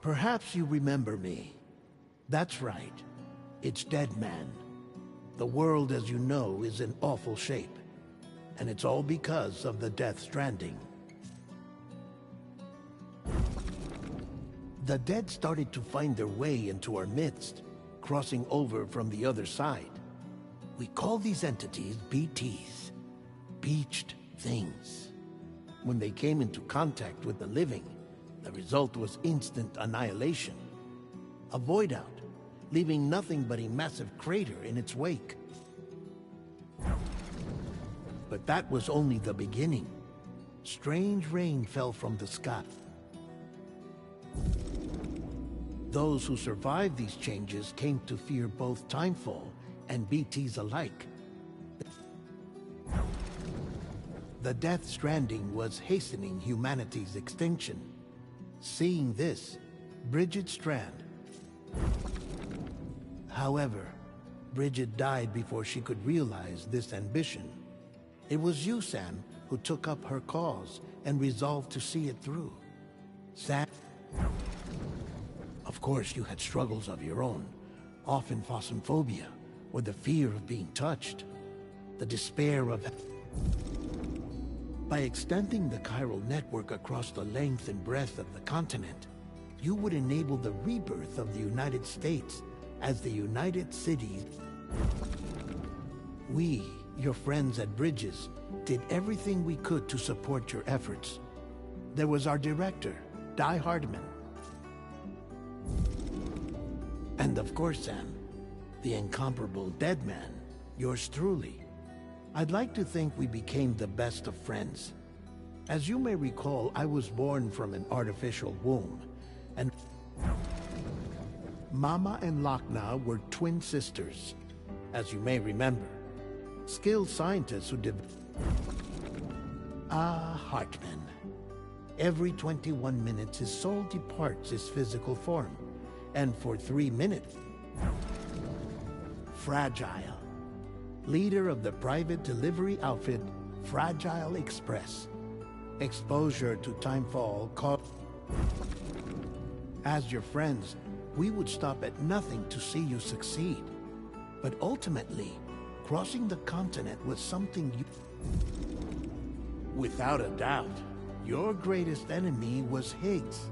Perhaps you remember me. That's right. It's Dead Man. The world, as you know, is in awful shape. And it's all because of the Death Stranding. The dead started to find their way into our midst, crossing over from the other side. We call these entities BTs, Beached Things. When they came into contact with the living, the result was instant annihilation. A void out, leaving nothing but a massive crater in its wake. But that was only the beginning. Strange rain fell from the sky. Those who survived these changes came to fear both Timefall and BTs alike. The Death Stranding was hastening humanity's extinction. Seeing this, Bridget Strand. However, Bridget died before she could realize this ambition. It was you, Sam, who took up her cause and resolved to see it through. Sam... Of course, you had struggles of your own, often phosmophobia, or the fear of being touched, the despair of... By extending the chiral network across the length and breadth of the continent, you would enable the rebirth of the United States as the United Cities. We, your friends at Bridges, did everything we could to support your efforts. There was our director, Di Hardman. And of course, Sam, the incomparable Dead Man, yours truly. I'd like to think we became the best of friends. As you may recall, I was born from an artificial womb, and Mama and Lochna were twin sisters, as you may remember. Skilled scientists who Hartman. Every 21 minutes his soul departs his physical form, and for 3 minutes... Fragile. Leader of the private delivery outfit, Fragile Express. Exposure to Timefall caused... As your friends, we would stop at nothing to see you succeed. But ultimately, crossing the continent was something you... Without a doubt, your greatest enemy was Higgs,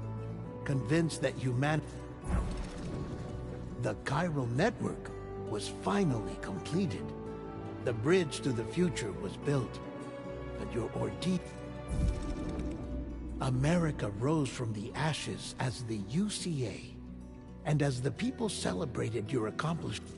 convinced that humanity... The chiral network was finally completed. The bridge to the future was built, but your ordeal... America rose from the ashes as the UCA, and as the people celebrated your accomplishment...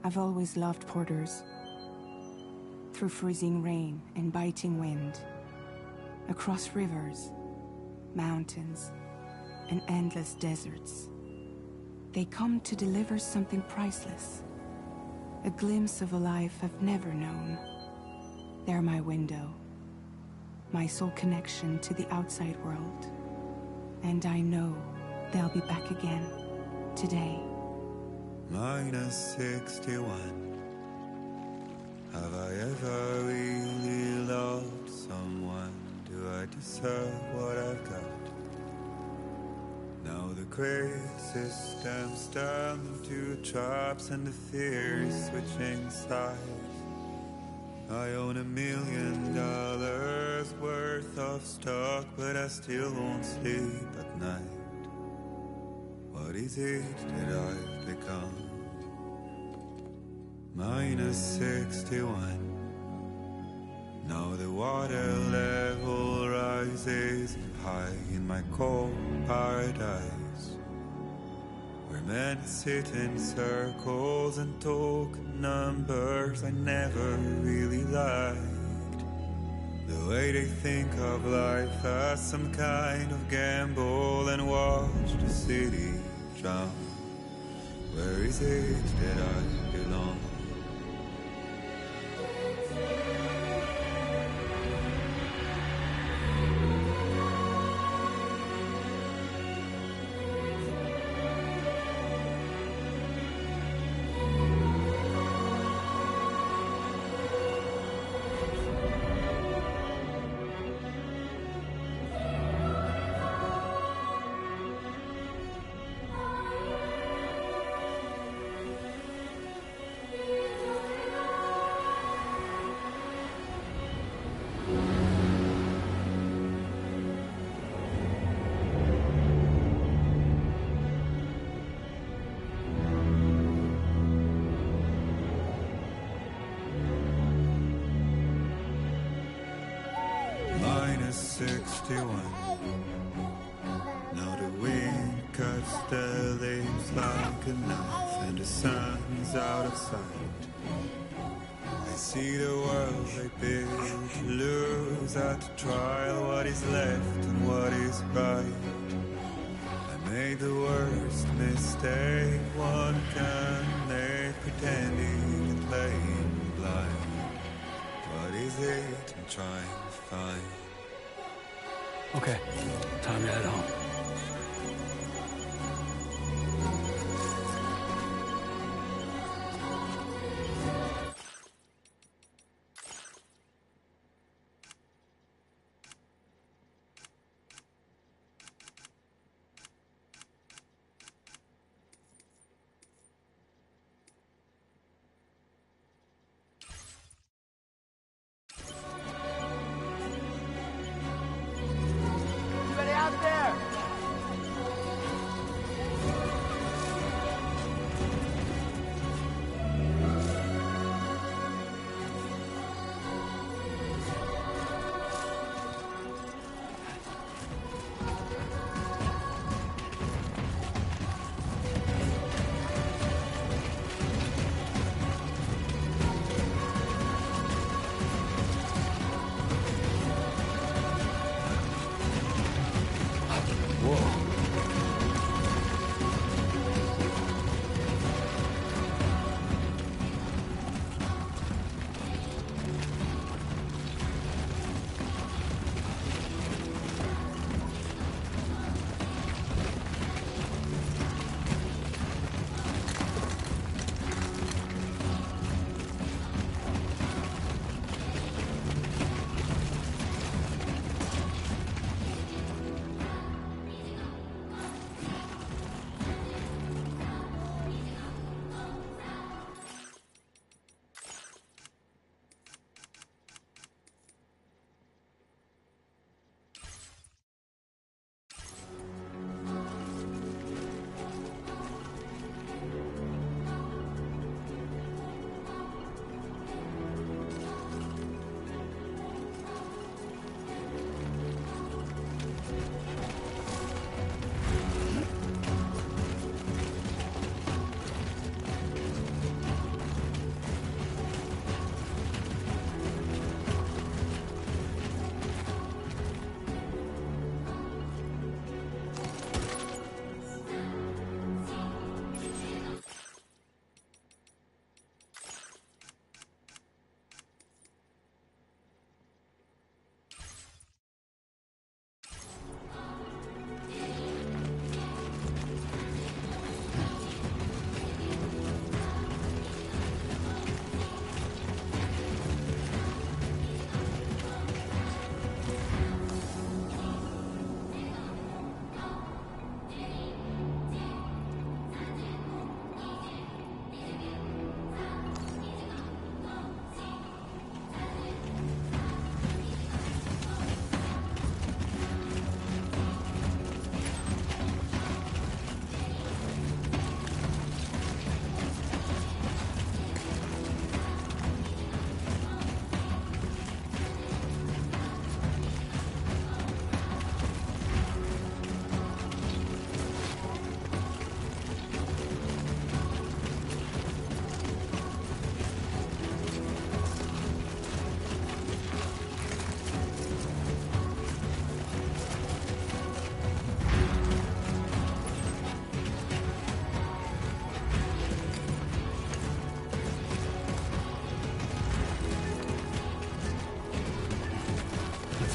I've always loved porters. Through freezing rain and biting wind, across rivers, mountains, and endless deserts, they come to deliver something priceless. A glimpse of a life I've never known. They're my window, my sole connection to the outside world. And I know they'll be back again, today. -61. Have I ever really loved someone? Do I deserve what I've got? Now the great systems turn into traps and the fear is switching sides. I own $1 million worth of stock, but I still won't sleep at night. What is it that I've become? -61. Now the water level rises high in my cold paradise, where men sit in circles and talk numbers I never really liked. The way they think of life as some kind of gamble and watch the city drown. Where is it that I belong? -61. Now the wind cuts the leaves like a knife and the sun's out of sight. I see the world I built to lose at the trial, what is left and what is right. I made the worst mistake one can make, pretending and playing blind. What is it I'm trying to find? Okay, time to head home. Anybody out there?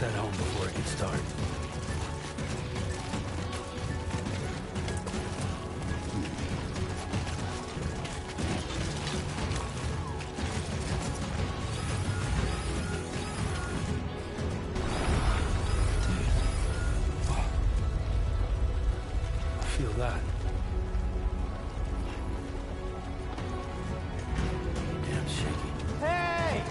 head home before it gets dark. Feel that. Damn shaky. Hey!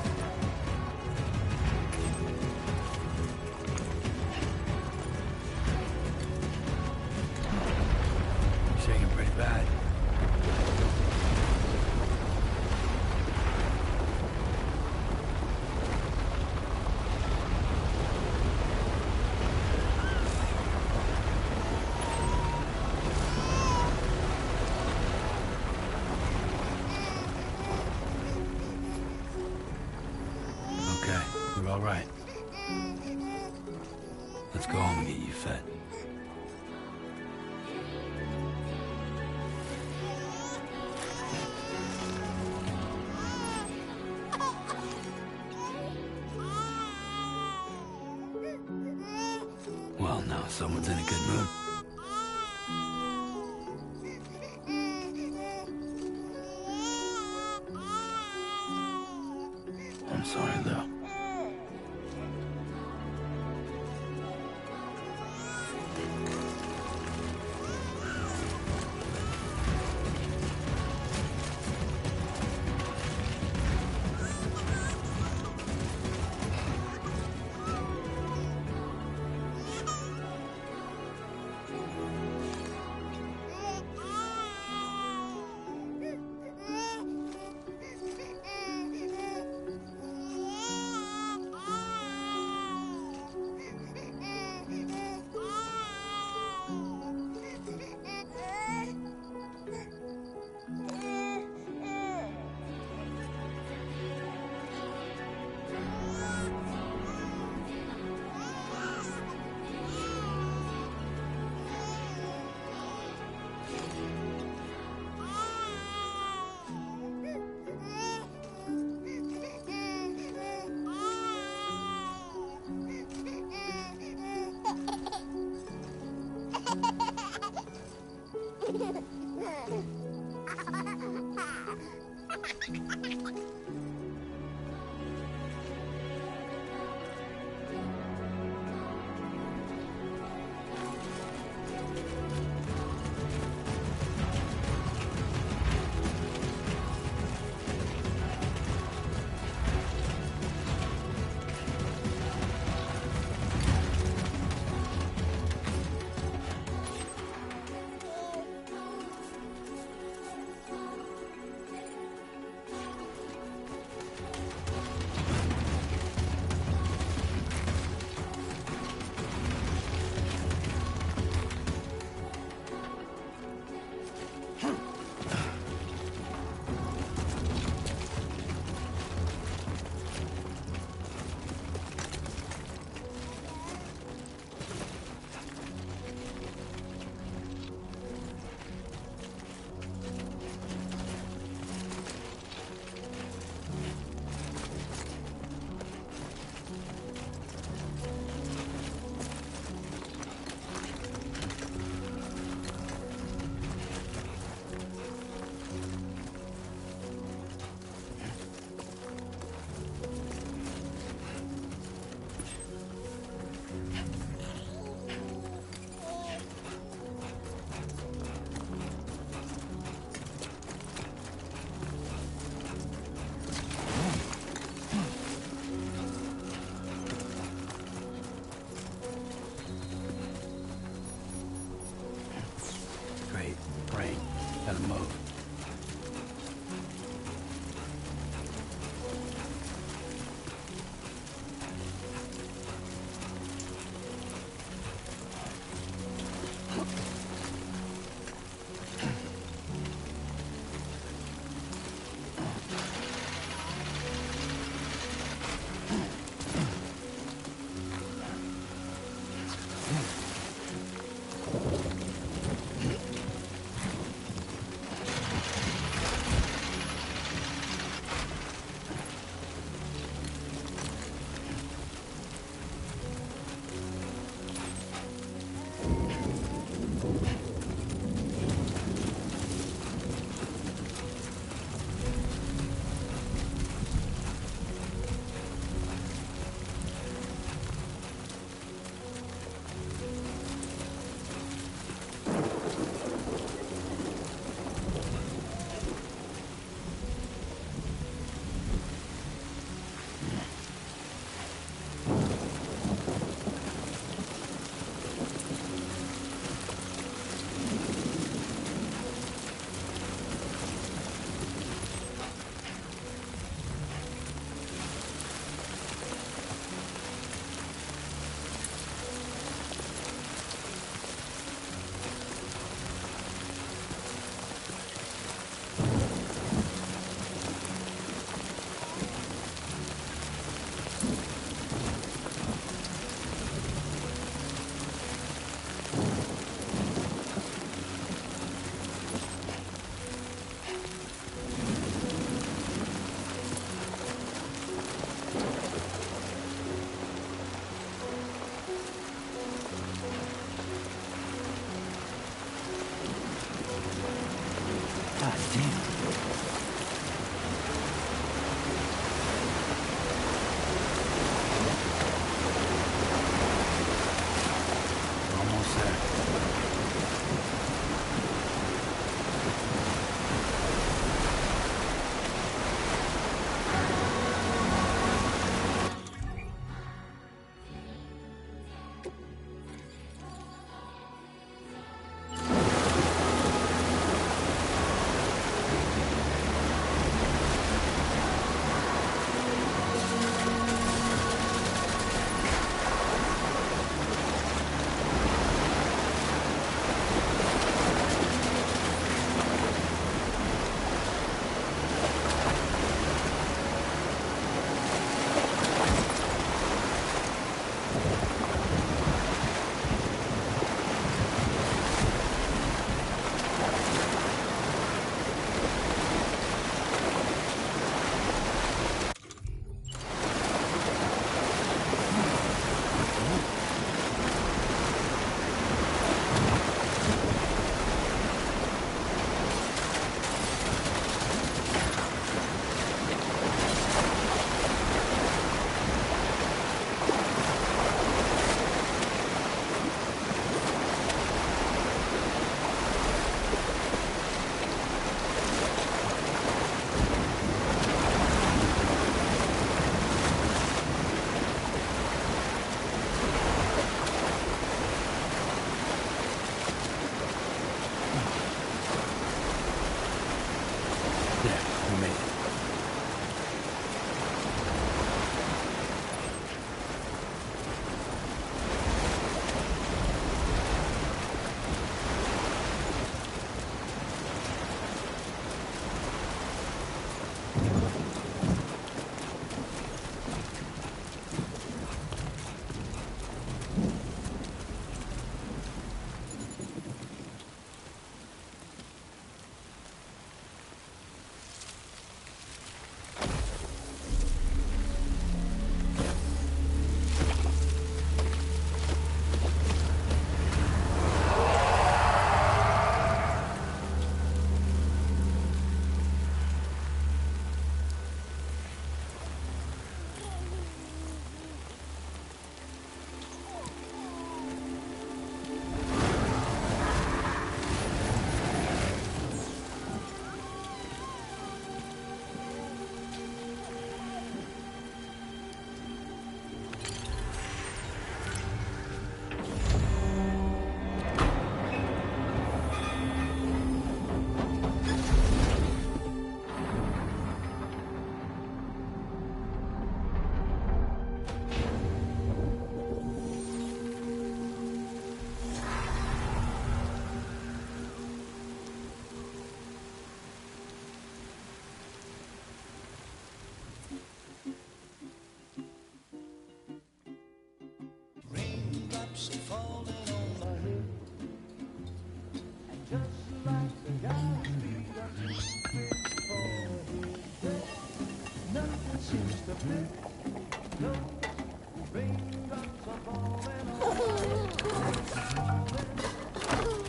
Shaking pretty bad. Okay, you're all right. Let's go home and get you fed. Well, now someone's in a good mood. I'm sorry, Lou.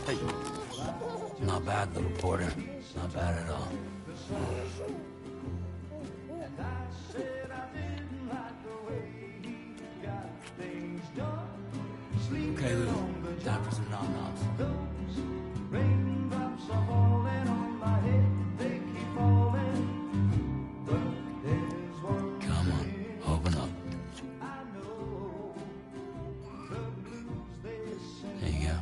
Hey. Not bad, little porter. Not bad at all. Okay, Lou. Time for some nom-noms. Come on, open up. There you go.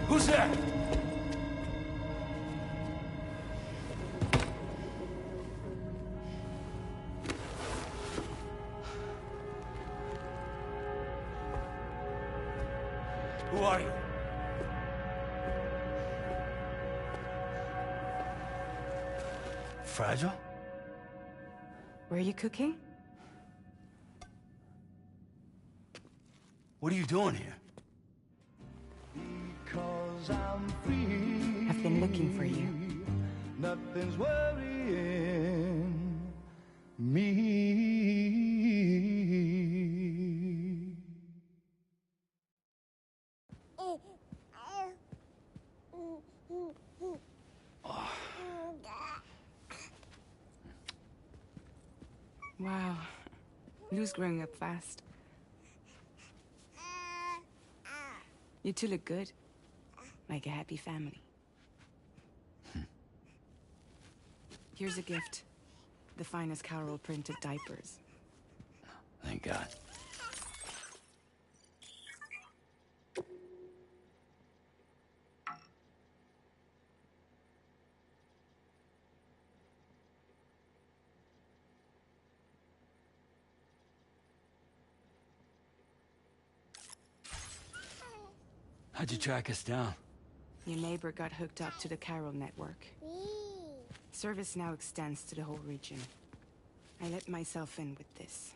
Who's there? Who are you? Fragile? Were you cooking? What are you doing here? I've been looking for you. Nothing's worrying me. Wow. Lou's growing up fast. You two look good. Like a happy family. Here's a gift. The finest Carol printed diapers. Thank God. How'd you track us down? Your neighbor got hooked up to the Carol network. Service now extends to the whole region. I let myself in with this.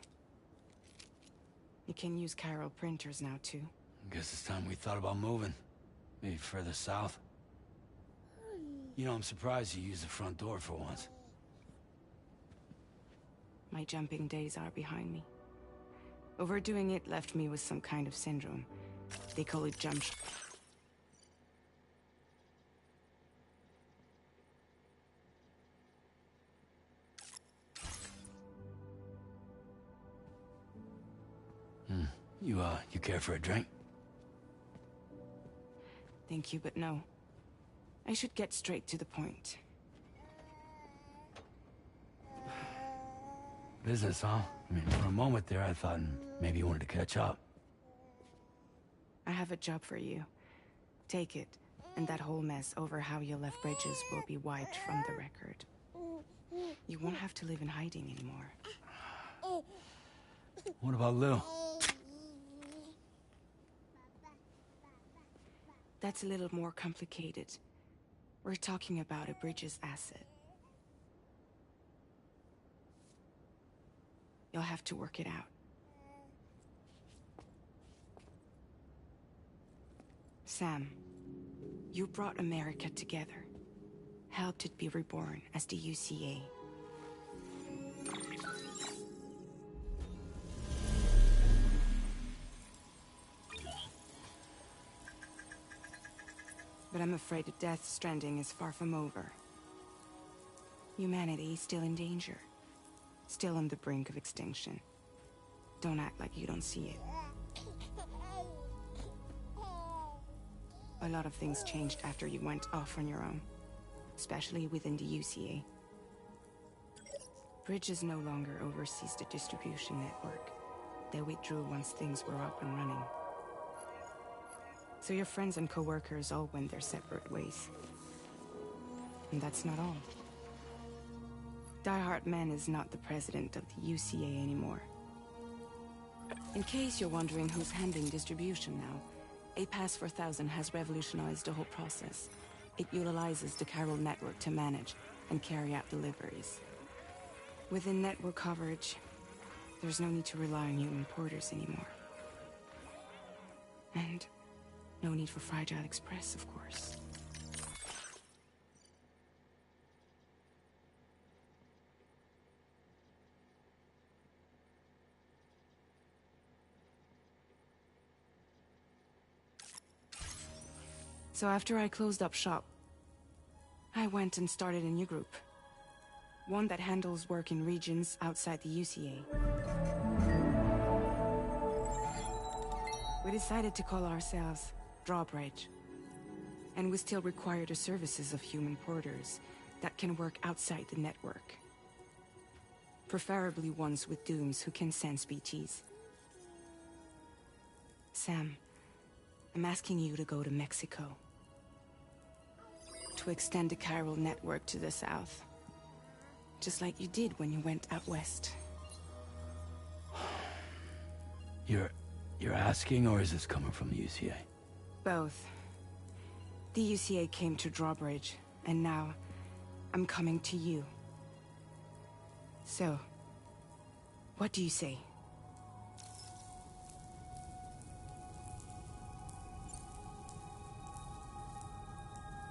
You can use Carol printers now, too. Guess it's time we thought about moving. Maybe further south. You know, I'm surprised you used the front door for once. My jumping days are behind me. Overdoing it left me with some kind of syndrome. They call it jump. You care for a drink? Thank you, but no. I should get straight to the point. Business, huh? I mean, for a moment there, I thought maybe you wanted to catch up. I have a job for you. Take it, and that whole mess over how you left Bridges will be wiped from the record. You won't have to live in hiding anymore. What about Lou? That's a little more complicated. We're talking about a Bridges asset. You'll have to work it out. Sam, you brought America together. Helped it be reborn as the UCA. But I'm afraid that Death Stranding is far from over. Humanity is still in danger. Still on the brink of extinction. Don't act like you don't see it. A lot of things changed after you went off on your own. Especially within the UCA. Bridges no longer oversees the distribution network. They withdrew once things were up and running. So your friends and co-workers all went their separate ways. And that's not all. Die Hard Man is not the president of the UCA anymore. In case you're wondering who's handling distribution now, A Pass 4000 has revolutionized the whole process. It utilizes the chiral network to manage and carry out deliveries. Within network coverage, there's no need to rely on human porters anymore. And no need for Fragile Express, of course. So after I closed up shop, I went and started a new group. One that handles work in regions outside the UCA. We decided to call ourselves Drawbridge. And we still require the services of human porters that can work outside the network. Preferably ones with dooms who can sense BTs. Sam, I'm asking you to go to Mexico. To extend the chiral network to the south. Just like you did when you went out west. You're asking, or is this coming from the UCA? Both. The UCA came to Drawbridge, and now I'm coming to you. So, what do you say?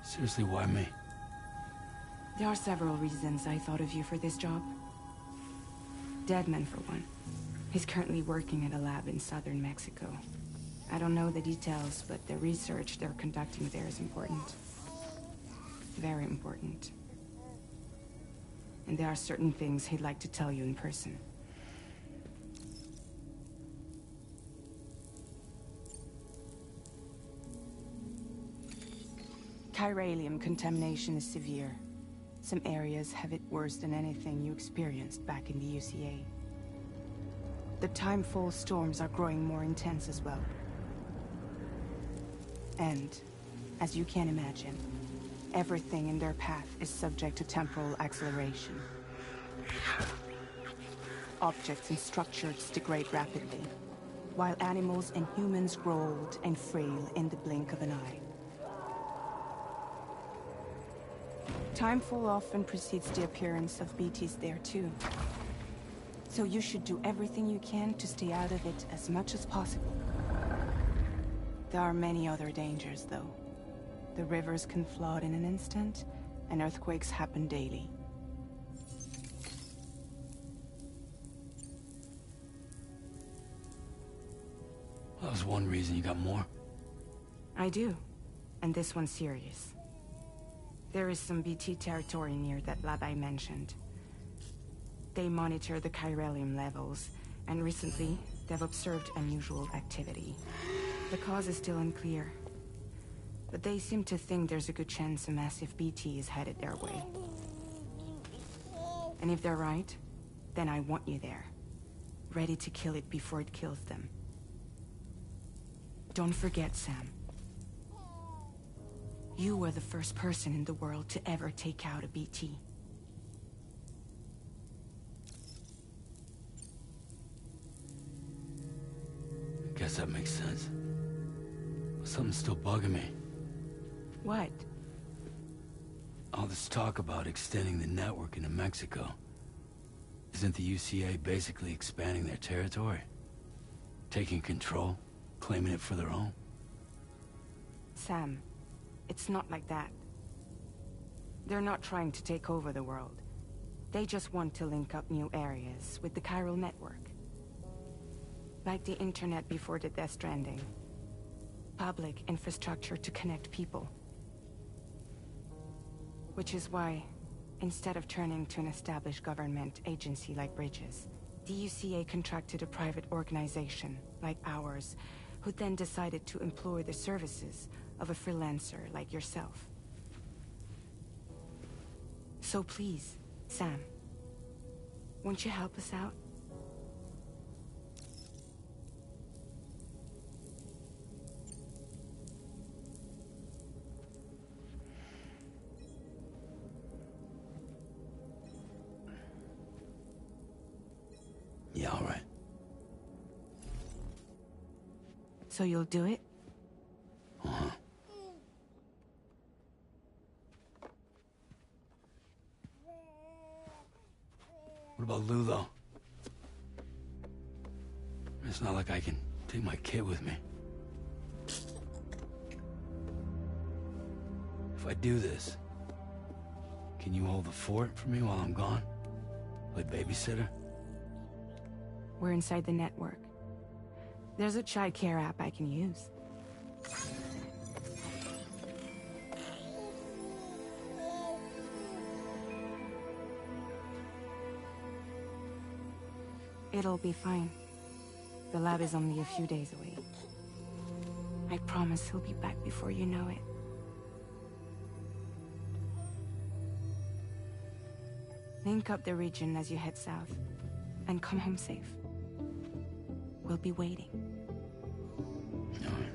Seriously, why me? There are several reasons I thought of you for this job. Deadman, for one. He's currently working at a lab in southern Mexico. I don't know the details, but the research they're conducting there is important. Very important. And there are certain things he'd like to tell you in person. Chiralium contamination is severe. Some areas have it worse than anything you experienced back in the UCA. The timefall storms are growing more intense as well. And, as you can imagine, everything in their path is subject to temporal acceleration. Objects and structures degrade rapidly, while animals and humans grow old and frail in the blink of an eye. Timefall often precedes the appearance of BTs there too. So you should do everything you can to stay out of it as much as possible. There are many other dangers, though. The rivers can flood in an instant, and earthquakes happen daily. That was one reason. You got more? I do. And this one's serious. There is some BT territory near that lab I mentioned. They monitor the chiralium levels, and recently, they've observed unusual activity. The cause is still unclear, but they seem to think there's a good chance a massive BT is headed their way. And if they're right, then I want you there, ready to kill it before it kills them. Don't forget, Sam. You were the first person in the world to ever take out a BT. Guess that makes sense. But something's still bugging me. What? All this talk about extending the network into Mexico. Isn't the UCA basically expanding their territory? Taking control, claiming it for their own? Sam, it's not like that. They're not trying to take over the world. They just want to link up new areas with the chiral network. Like the internet before the Death Stranding. Public infrastructure to connect people. Which is why, instead of turning to an established government agency like Bridges, the UCA contracted a private organization, like ours, who then decided to employ the services of a freelancer like yourself. So please, Sam, won't you help us out? Yeah, all right. So you'll do it? Uh-huh. What about Lou, though? It's not like I can take my kid with me. If I do this, can you hold the fort for me while I'm gone? Play babysitter? We're inside the network. There's a child care app I can use. It'll be fine. The lab is only a few days away. I promise he'll be back before you know it. Link up the region as you head south, and come home safe. We'll be waiting. All right.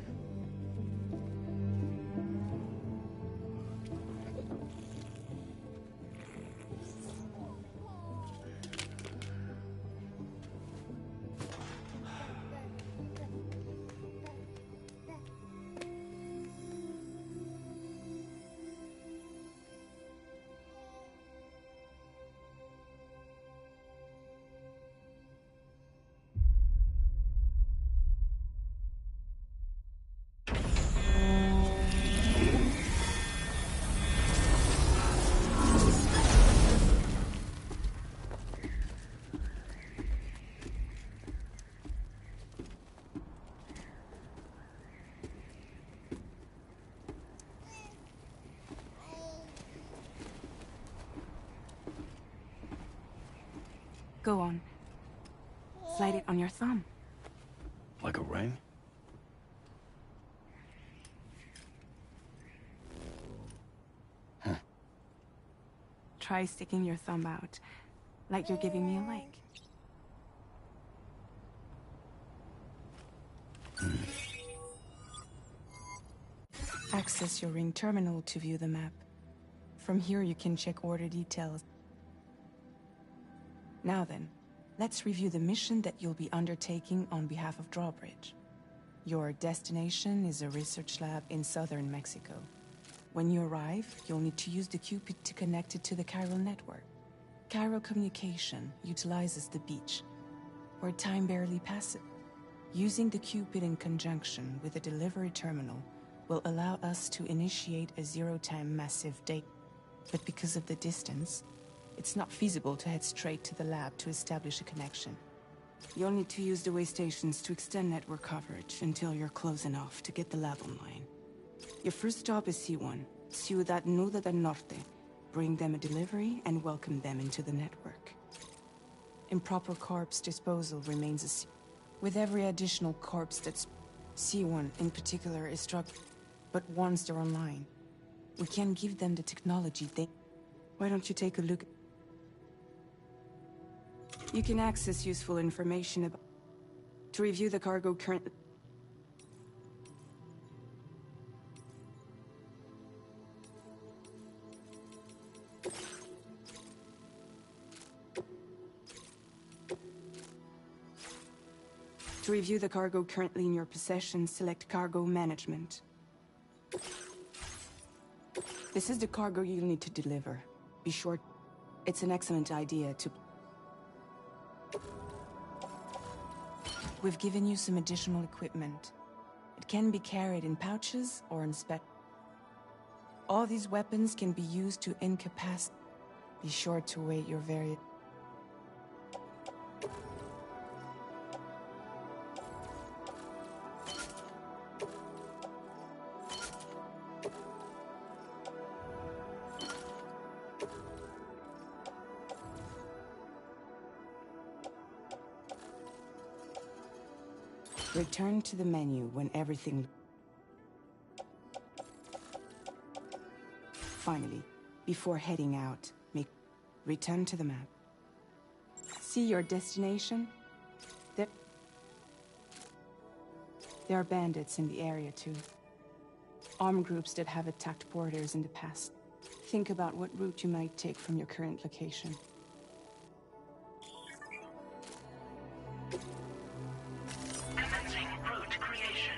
Go on. Slide it on your thumb. Like a ring? Huh. Try sticking your thumb out, like you're giving me a like. Access your ring terminal to view the map. From here you can check order details. Now then, let's review the mission that you'll be undertaking on behalf of Drawbridge. Your destination is a research lab in southern Mexico. When you arrive, you'll need to use the Cupid to connect it to the chiral network. Chiral communication utilizes the beach, where time barely passes. Using the Cupid in conjunction with a delivery terminal will allow us to initiate a zero-time massive date. But because of the distance, it's not feasible to head straight to the lab to establish a connection. You'll need to use the way stations to extend network coverage until you're close enough to get the lab online. Your first stop is C1, Ciudad Nuda del Norte. Bring them a delivery and welcome them into the network. Improper corpse disposal remains with every additional corpse that's C1 in particular is struck. But once they're online, we can give them the technology they... Why don't you take a look? You can access useful information about... To review the cargo currently... To review the cargo currently in your possession, select Cargo Management. This is the cargo you'll need to deliver. Be sure... It's an excellent idea to... We've given you some additional equipment. It can be carried in pouches or in All these weapons can be used to incapacitate. Be sure to wait your very... Return to the menu when everything... Finally, before heading out, return to the map. See your destination? There are bandits in the area too. Armed groups that have attacked borders in the past. Think about what route you might take from your current location. Commencing route creation.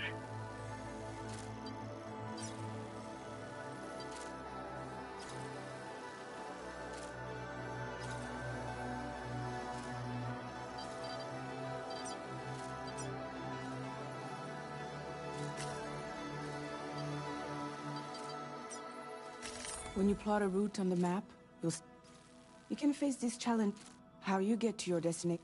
When you plot a route on the map, you can face this challenge. How you get to your destination.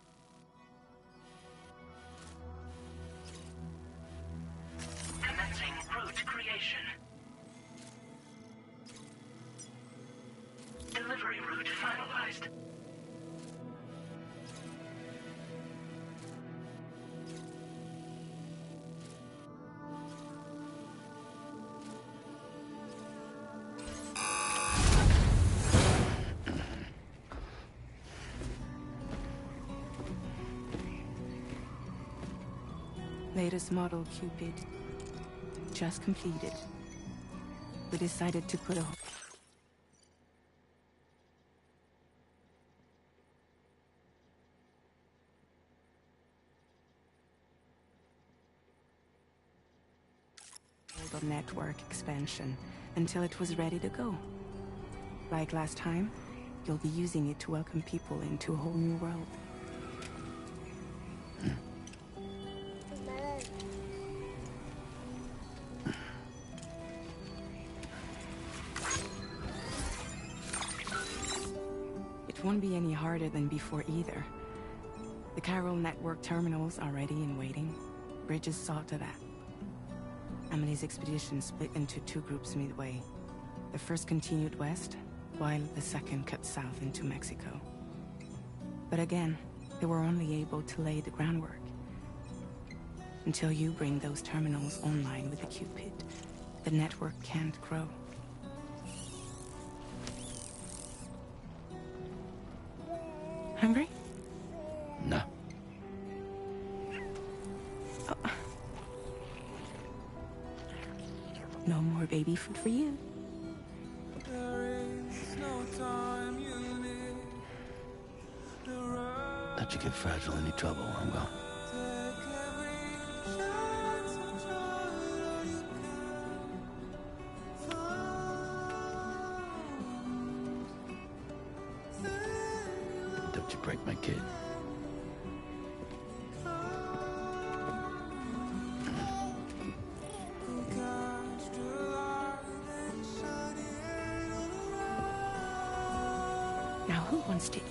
Commencing route creation. Delivery route finalized. Latest model Cupid. Just completed. We decided to put a... hold on network expansion until it was ready to go. Like last time, you'll be using it to welcome people into a whole new world. It won't be any harder than before either. The Chiral network terminals are ready and waiting. Bridges saw to that. Amelie's expedition split into two groups midway. The first continued west, while the second cut south into Mexico. But again, they were only able to lay the groundwork. Until you bring those terminals online with the Cupid, the network can't grow. Hungry? No. Oh. No more baby food for you. Let you get fragile any trouble, I'm gone. Don't you break my kid. Now who wants to eat?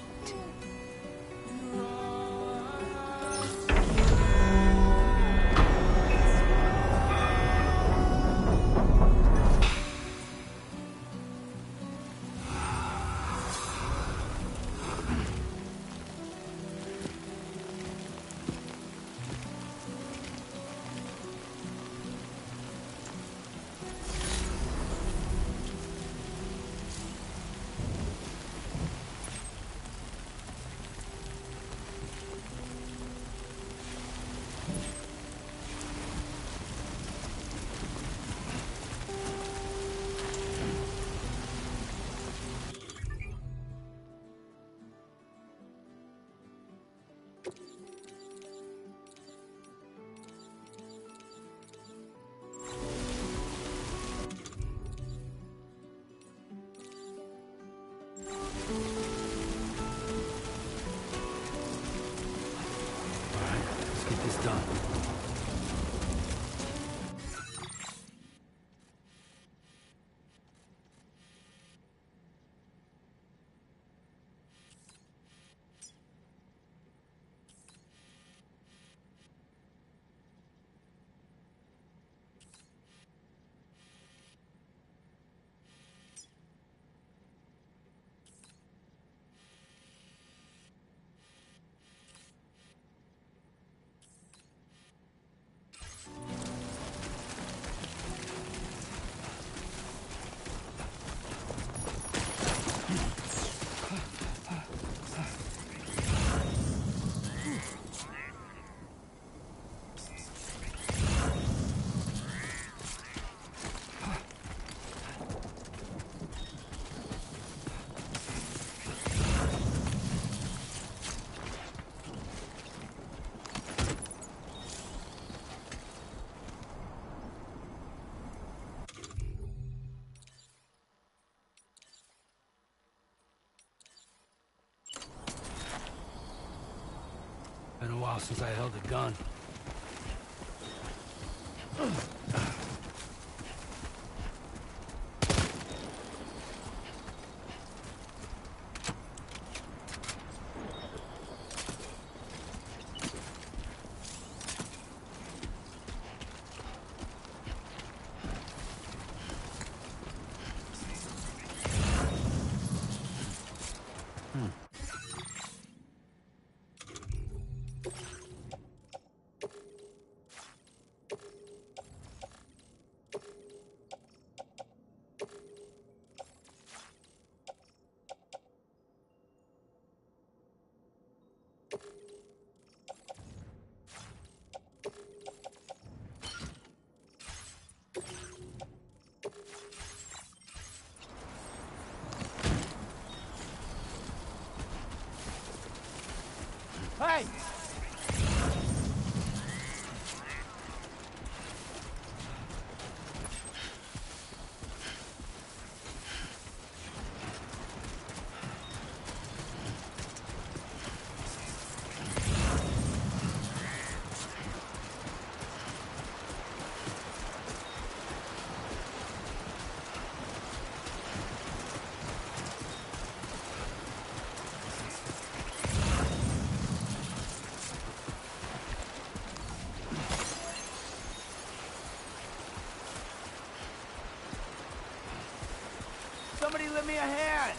while since I held a gun. Hey! Somebody lend me a hand!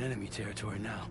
in enemy territory now.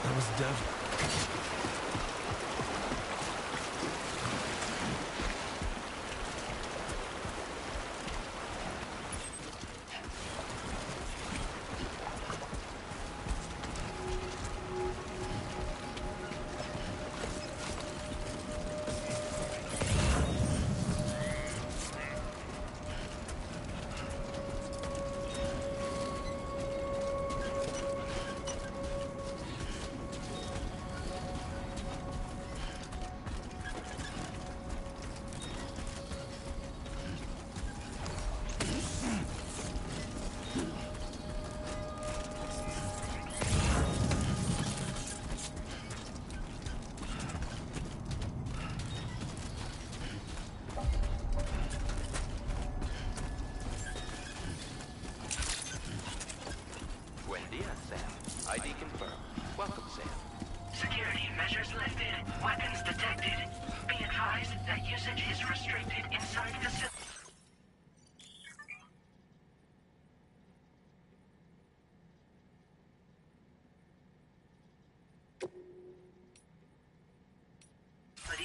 That was deadly. Buen dia, Sam. ID confirmed. Welcome, Sam. Security measures lifted. Weapons detected. Be advised that usage is restricted inside facility.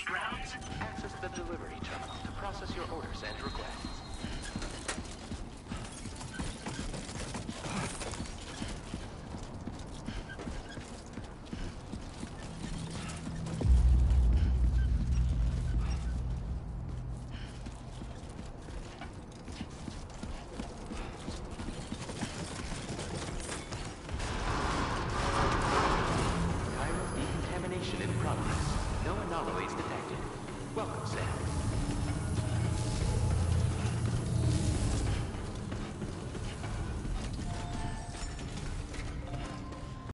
Grounds. Access the delivery terminal to process your orders and requests.